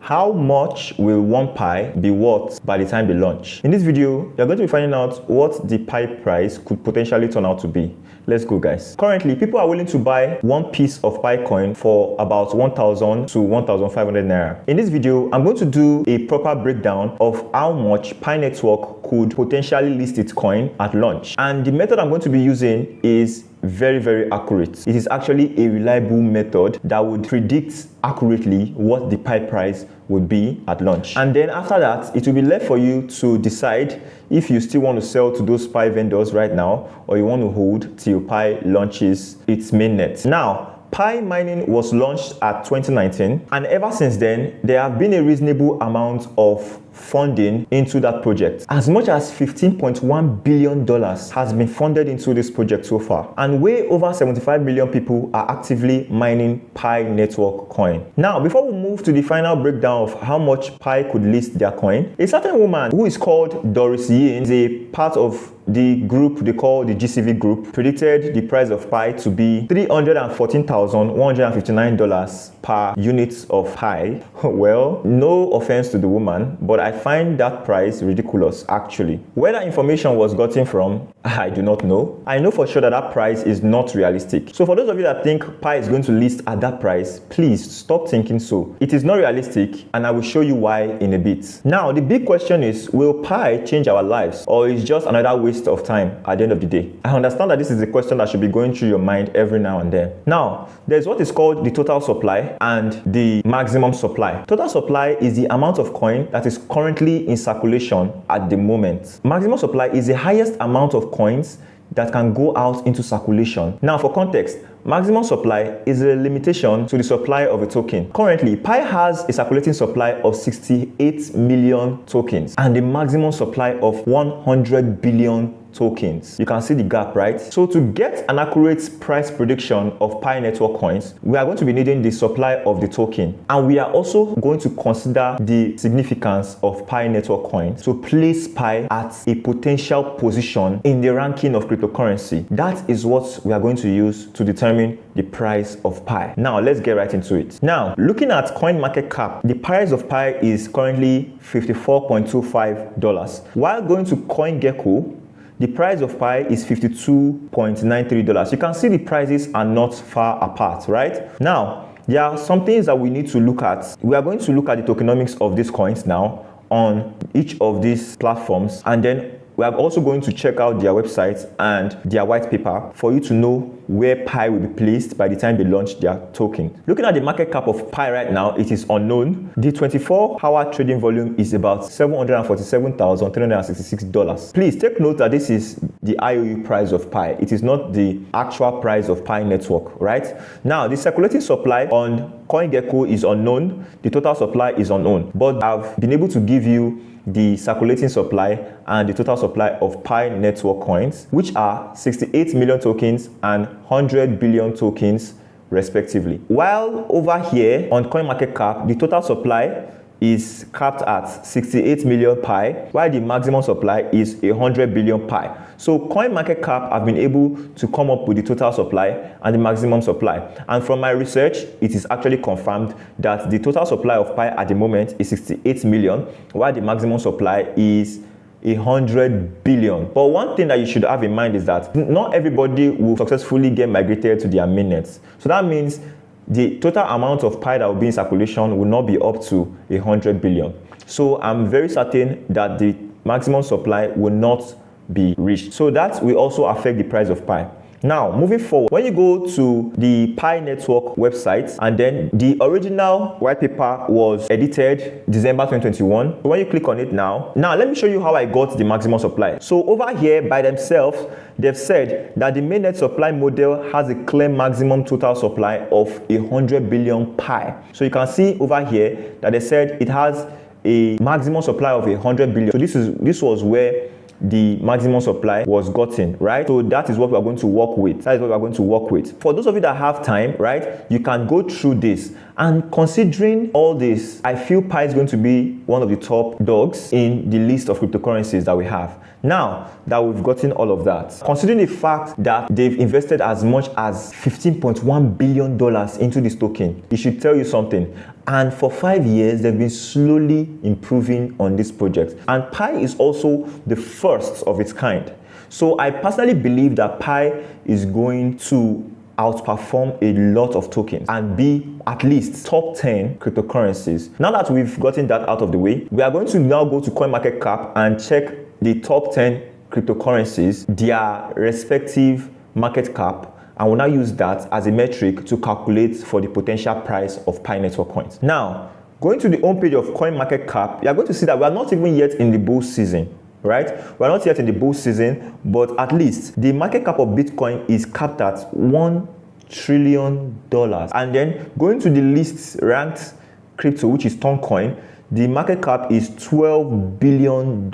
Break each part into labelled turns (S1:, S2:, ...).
S1: how much will one Pi be worth by the time they launch? In this video, you're going to be finding out what the Pi price could potentially turn out to be. Let's go, guys. Currently, people are willing to buy one piece of Pi coin for about 1,000 to 1,500 naira. In this video, I'm going to do a proper breakdown of how much Pi Network could potentially list its coin at launch. And the method I'm going to be using is very accurate. It is actually a reliable method that would predict accurately what the Pi price would be at launch. And then after that, it will be left for you to decide if you still want to sell to those Pi vendors right now, or you want to hold till Pi launches its mainnet. Now, Pi mining was launched at 2019, and ever since then, there have been a reasonable amount of funding into that project. As much as $15.1 billion has been funded into this project so far, and way over 75 million people are actively mining Pi Network coin. Now, before we move to the final breakdown of how much Pi could list their coin, a certain woman who is called Doris Yin, is a part of the group they call the GCV group, predicted the price of Pi to be $314,159 per unit of Pi. Well, no offense to the woman, but I find that price ridiculous actually. Where that information was gotten from, I do not know. I know for sure that that price is not realistic. So for those of you that think Pi is going to list at that price, please stop thinking so. It is not realistic, and I will show you why in a bit. Now, the big question is, will Pi change our lives, or is just another waste of time at the end of the day? I understand that this is a question that should be going through your mind every now and then. Now, there's what is called the total supply and the maximum supply. Total supply is the amount of coin that is currently in circulation at the moment. Maximum supply is the highest amount of coins that can go out into circulation. Now, for context, maximum supply is a limitation to the supply of a token. Currently, Pi has a circulating supply of 68 million tokens and a maximum supply of 100 billion tokens. You can see the gap, right? So to get an accurate price prediction of Pi Network coins, we are going to be needing the supply of the token, and we are also going to consider the significance of Pi Network coins to place Pi at a potential position in the ranking of cryptocurrency. That is what we are going to use to determine the price of Pi. Now, let's get right into it. Now, looking at coin market cap, the price of Pi is currently $54.25. While going to CoinGecko, the price of Pi is $52.93. You can see the prices are not far apart, right? Now, there are some things that we need to look at. We are going to look at the tokenomics of these coins now on each of these platforms, and then we are also going to check out their websites and their white paper for you to know where Pi will be placed by the time they launch their token. Looking at the market cap of Pi right now, it is unknown. The 24-hour trading volume is about $747,366. Please take note that this is the IOU price of Pi. It is not the actual price of Pi Network, right? Now, the circulating supply on CoinGecko is unknown. The total supply is unknown, but I've been able to give you the circulating supply and the total supply of Pi Network coins, which are 68 million tokens and 100 billion tokens respectively. While over here on CoinMarketCap, the total supply is capped at 68 million Pi, while the maximum supply is 100 billion Pi. So CoinMarketCap have been able to come up with the total supply and the maximum supply. And from my research, it is actually confirmed that the total supply of Pi at the moment is 68 million, while the maximum supply is 100 billion. But one thing that you should have in mind is that not everybody will successfully get migrated to their mainnets. So that means the total amount of Pi that will be in circulation will not be up to 100 billion. So I'm very certain that the maximum supply will not be reached. So that will also affect the price of Pi. Now, moving forward, when you go to the Pi Network website, and then the original white paper was edited December 2021. So when you click on it now, let me show you how I got the maximum supply. So over here by themselves, they've said that the mainnet supply model has a clear maximum total supply of 100 billion Pi. So you can see over here that they said it has a maximum supply of 100 billion. So this was where the maximum supply was gotten, right? So that is what we are going to work with. That is what we are going to work with. For those of you that have time, right, you can go through this. And considering all this, I feel Pi is going to be one of the top dogs in the list of cryptocurrencies that we have. Now that we've gotten all of that, considering the fact that they've invested as much as $15.1 billion into this token, it should tell you something. And for 5 years, they've been slowly improving on this project. And Pi is also the first of its kind. So I personally believe that Pi is going to outperform a lot of tokens and be at least top 10 cryptocurrencies. Now that we've gotten that out of the way, we are going to now go to CoinMarketCap and check the top 10 cryptocurrencies, their respective market cap, and we'll now use that as a metric to calculate for the potential price of Pi Network coins. Now, going to the homepage of CoinMarketCap, you are going to see that we are not even yet in the bull season, right? We are not yet in the bull season, but at least the market cap of Bitcoin is capped at $1 trillion. And then going to the least ranked crypto, which is Toncoin, the market cap is $12 billion.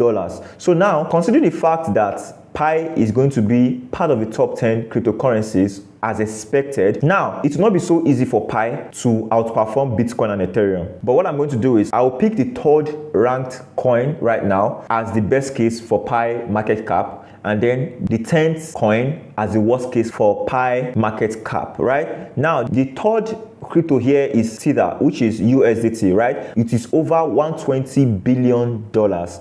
S1: So now, considering the fact that Pi is going to be part of the top 10 cryptocurrencies as expected, now it will not be so easy for Pi to outperform Bitcoin and Ethereum. But what I'm going to do is I'll pick the third ranked coin right now as the best case for Pi market cap, and then the 10th coin as the worst case for Pi market cap, right? Now, the third crypto here is Tether, which is USDT, right? It is over $120 billion,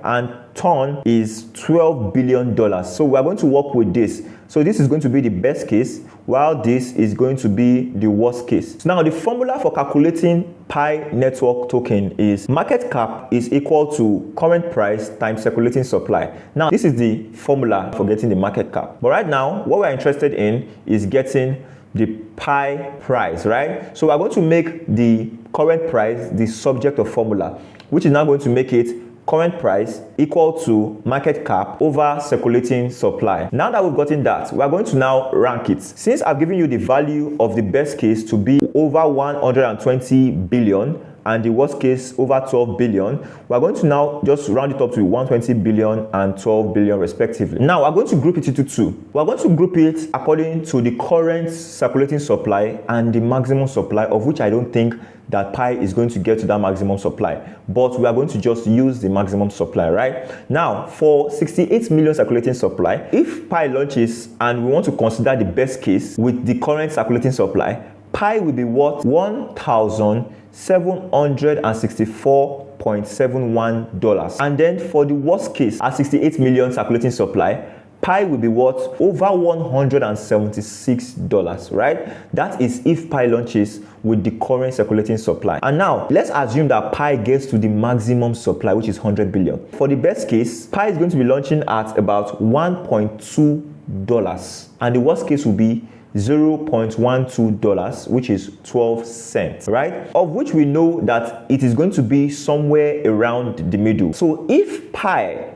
S1: and Ton is $12 billion. So we're going to work with this. So this is going to be the best case, while this is going to be the worst case. So now the formula for calculating Pi network token is market cap is equal to current price times circulating supply. Now this is the formula for getting the market cap. But right now, what we're interested in is getting the Pi price, right? So we're going to make the current price the subject of formula, which is now going to make it current price equal to market cap over circulating supply. Now that we've gotten that, we are going to now rank it. Since I've given you the value of the best case to be over 120 billion and the worst case over 12 billion, we're going to now just round it up to 120 billion and 12 billion respectively. Now we're going to group it into two. We're going to group it according to the current circulating supply and the maximum supply, of which I don't think that Pi is going to get to that maximum supply, but we are going to just use the maximum supply, right? Now, for 68 million circulating supply, if Pi launches and we want to consider the best case with the current circulating supply, Pi will be worth $1,764.71. And then for the worst case, at 68 million circulating supply, Pi will be worth over $176, right? That is if Pi launches with the current circulating supply. And now, let's assume that Pi gets to the maximum supply, which is 100 billion. For the best case, Pi is going to be launching at about $1.2, and the worst case will be $0.12, which is 12 cents, right? Of which we know that it is going to be somewhere around the middle. So if Pi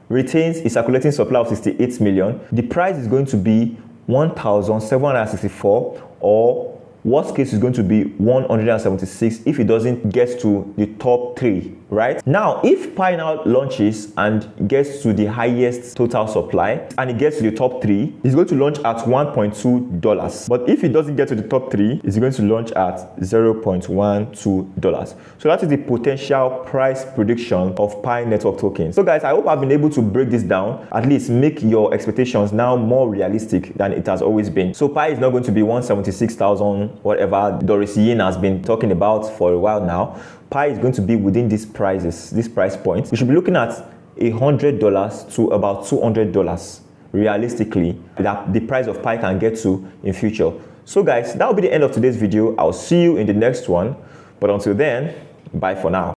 S1: retains a circulating supply of 68 million, the price is going to be 1,764, or worst case is going to be 176 if it doesn't get to the top 3, right? Now, if Pi now launches and gets to the highest total supply and it gets to the top 3, it's going to launch at $1.2. But if it doesn't get to the top 3, it's going to launch at $0.12. So that is the potential price prediction of Pi network tokens. So guys, I hope I've been able to break this down, at least make your expectations now more realistic than it has always been. So Pi is not going to be 176,000, whatever Doris Yin has been talking about for a while now. Pi is going to be within these prices, these price points. We should be looking at $100 to about $200 realistically, that the price of Pi can get to in future. So guys, that will be the end of today's video. I'll see you in the next one, but until then, bye for now.